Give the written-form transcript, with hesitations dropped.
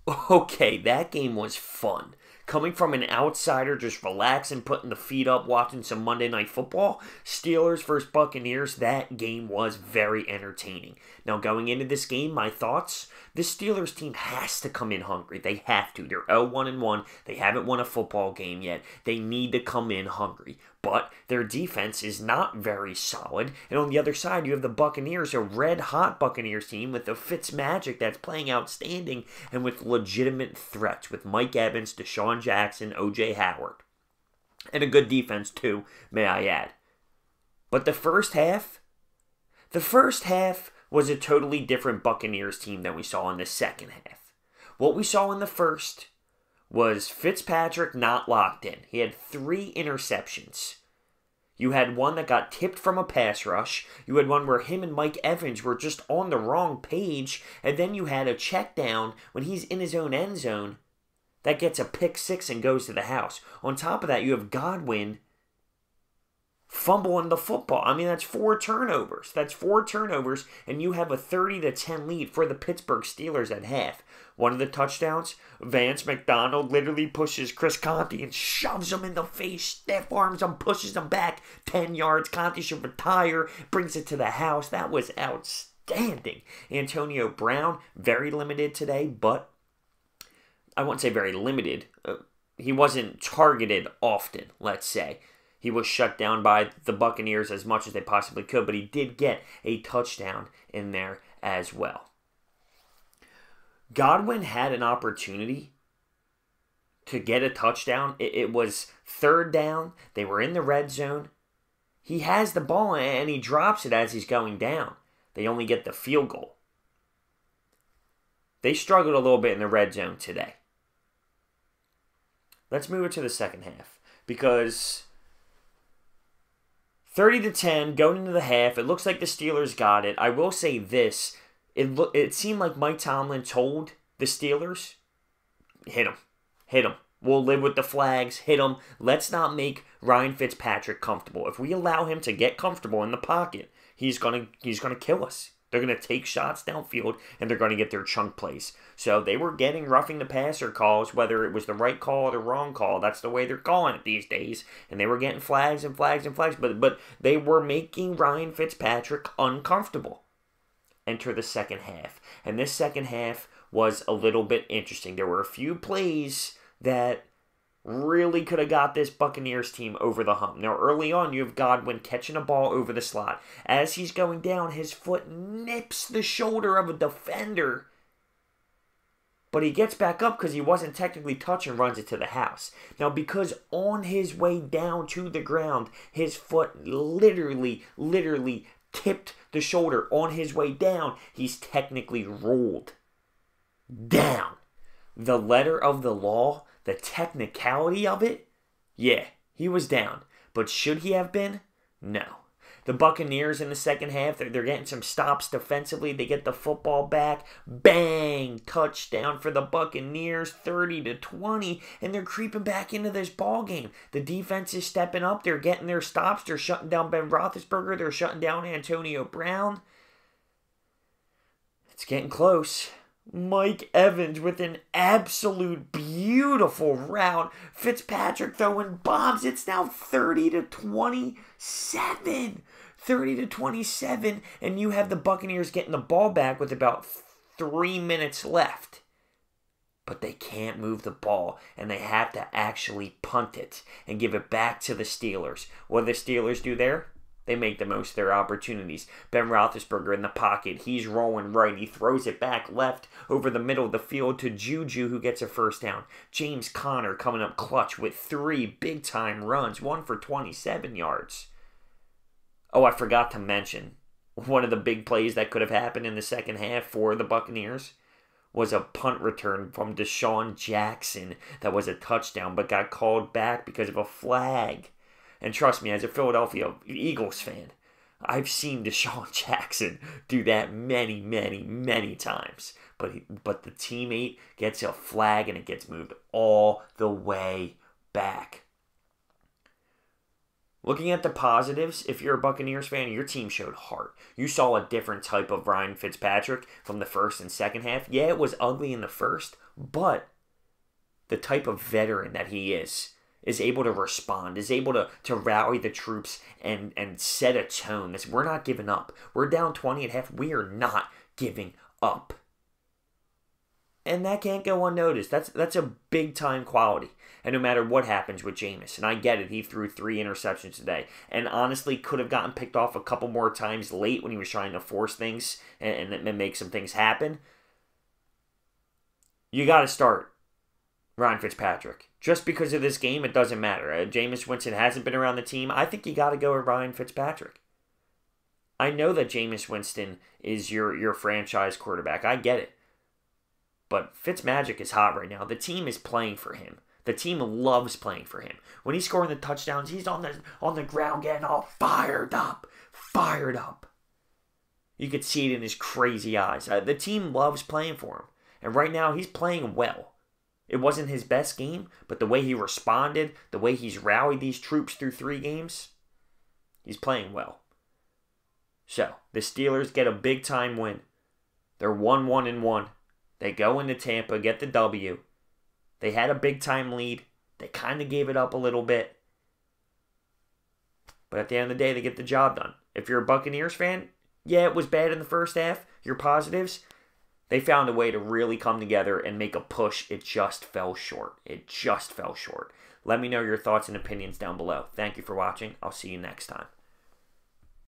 Okay, that game was fun. Coming from an outsider, just relaxing, putting the feet up, watching some Monday Night Football, Steelers versus Buccaneers, that game was very entertaining. Now, going into this game, my thoughts, the Steelers team has to come in hungry. They have to. They're 0-1-1. They haven't won a football game yet. They need to come in hungry. But their defense is not very solid. And on the other side, you have the Buccaneers, a red-hot Buccaneers team with the Fitzmagic that's playing outstanding and with legitimate threats with Mike Evans, Deshaun Jackson, O.J. Howard. And a good defense, too, may I add. But the first half was a totally different Buccaneers team than we saw in the second half. What we saw in the first was Fitzpatrick not locked in. He had 3 interceptions. You had one that got tipped from a pass rush. You had one where him and Mike Evans were just on the wrong page. And then you had a check down when he's in his own end zone that gets a pick 6 and goes to the house. On top of that, you have Godwin fumbling the football. I mean, that's 4 turnovers. That's 4 turnovers, and you have a 30-10 lead for the Pittsburgh Steelers at half. One of the touchdowns, Vance McDonald literally pushes Chris Conte and shoves him in the face, stiff arms him, pushes him back 10 yards. Conte should retire, brings it to the house. That was outstanding. Antonio Brown, very limited today, but I wouldn't say very limited. He wasn't targeted often, let's say. He was shut down by the Buccaneers as much as they possibly could, but he did get a touchdown in there as well. Godwin had an opportunity to get a touchdown. It was 3rd down. They were in the red zone. He has the ball and he drops it as he's going down. They only get the field goal. They struggled a little bit in the red zone today. Let's move it to the second half because 30-10 going into the half. It looks like the Steelers got it. I will say this. It seemed like Mike Tomlin told the Steelers, hit him. We'll live with the flags, hit him. Let's not make Ryan Fitzpatrick comfortable. If we allow him to get comfortable in the pocket, he's gonna kill us. They're going to take shots downfield, and they're going to get their chunk plays. So they were getting roughing the passer calls, whether it was the right call or the wrong call. That's the way they're calling it these days. And they were getting flags and flags and flags, but they were making Ryan Fitzpatrick uncomfortable. Enter the second half. And this second half was a little bit interesting. There were a few plays that really could have got this Buccaneers team over the hump. Now, early on, you have Godwin catching a ball over the slot. As he's going down, his foot nips the shoulder of a defender. But he gets back up because he wasn't technically touched and runs it to the house. Now, because on his way down to the ground, his foot literally tipped the shoulder on his way down, he's technically rolled down. The letter of the law, the technicality of it, yeah, he was down. But should he have been? No. The Buccaneers in the second half, they're getting some stops defensively. They get the football back. Bang! Touchdown for the Buccaneers, 30-20. And they're creeping back into this ball game. The defense is stepping up. They're getting their stops. They're shutting down Ben Roethlisberger. They're shutting down Antonio Brown. It's getting close. Mike Evans with an absolute beautiful route. Fitzpatrick throwing bombs. It's now 30-27. 30-27. And you have the Buccaneers getting the ball back with about 3 minutes left. But they can't move the ball. And they have to actually punt it and give it back to the Steelers. What do the Steelers do there? They make the most of their opportunities. Ben Roethlisberger in the pocket. He's rolling right. He throws it back left over the middle of the field to Juju, who gets a first down. James Conner coming up clutch with 3 big-time runs. 1 for 27 yards. Oh, I forgot to mention, one of the big plays that could have happened in the second half for the Buccaneers was a punt return from Deshaun Jackson that was a touchdown but got called back because of a flag. And trust me, as a Philadelphia Eagles fan, I've seen Deshaun Jackson do that many, many, many times. But the teammate gets a flag and it gets moved all the way back. Looking at the positives, if you're a Buccaneers fan, your team showed heart. You saw a different type of Ryan Fitzpatrick from the first and second half. Yeah, it was ugly in the first, but the type of veteran that he is able to respond, is able to rally the troops and set a tone. We're not giving up. We're down 20 at half. We are not giving up. And that can't go unnoticed. That's a big-time quality. And no matter what happens with Jameis, and I get it, he threw 3 interceptions today, and honestly could have gotten picked off a couple more times late when he was trying to force things and make some things happen. You got to start Ryan Fitzpatrick. Just because of this game, it doesn't matter. Jameis Winston hasn't been around the team. I think you got to go with Ryan Fitzpatrick. I know that Jameis Winston is your franchise quarterback. I get it. But Fitzmagic is hot right now. The team is playing for him. The team loves playing for him. When he's scoring the touchdowns, he's on the ground getting all fired up. Fired up. You could see it in his crazy eyes. The team loves playing for him. And right now, he's playing well. It wasn't his best game, but the way he responded, the way he's rallied these troops through 3 games, he's playing well. So, the Steelers get a big-time win. They're 1-1-1. They go into Tampa, get the W. They had a big-time lead. They kind of gave it up a little bit. But at the end of the day, they get the job done. If you're a Buccaneers fan, yeah, it was bad in the first half. Your positives, they found a way to really come together and make a push. It just fell short. It just fell short. Let me know your thoughts and opinions down below. Thank you for watching. I'll see you next time.